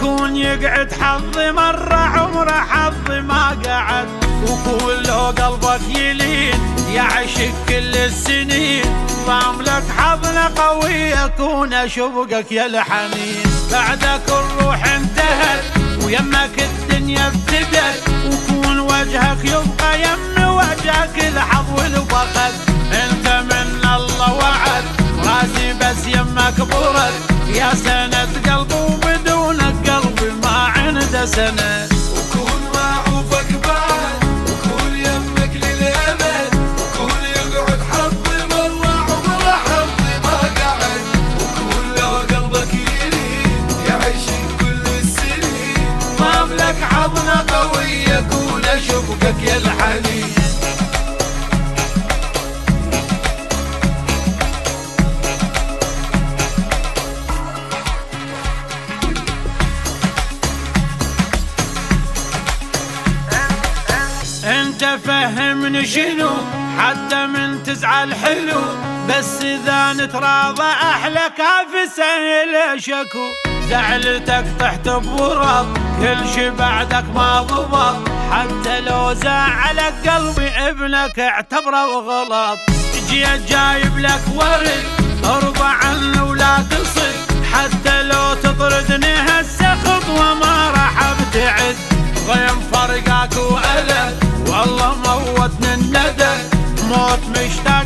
وكون يقعد حظي مرة عمره حظي ما قعد، وكون لو قلبك يلين يعشق كل السنين، ضام لك حظنا قوي يكون اشوقك يا الحنين. بعدك الروح انتهت ويمك الدنيا ابتدت، وكون وجهك يبقى يم وجهك الحظ والفخر. انت من الله وعد راسي بس يمك برد، يا سند قلبي وبدونك قلبي ما عنده سند. وكون معروفك بعد وكون يمك للأبد، وكون يقعد حظي مرة عمره حظي ما قعد، وكون لو قلبك يلين يعيشك كل السنين، ضام لك حظنا قوي يكون اشوقك يا الحنين. انت فهمني شنو حتى من تزعل حلو، بس اذا نتراضى احلى كافي سهل شكو. زعلتك تحت بورط كل شي بعدك ما ضبط، حتى لو زعلك قلبي ابنك اعتبره غلط. جيت جايب لك ورد ارضى عنه ولا تصد، حتى لو تطردني هسه خطوه ما راح ابتعد. ضيم فرقاك والم والله موتني الندم، موت مشتاق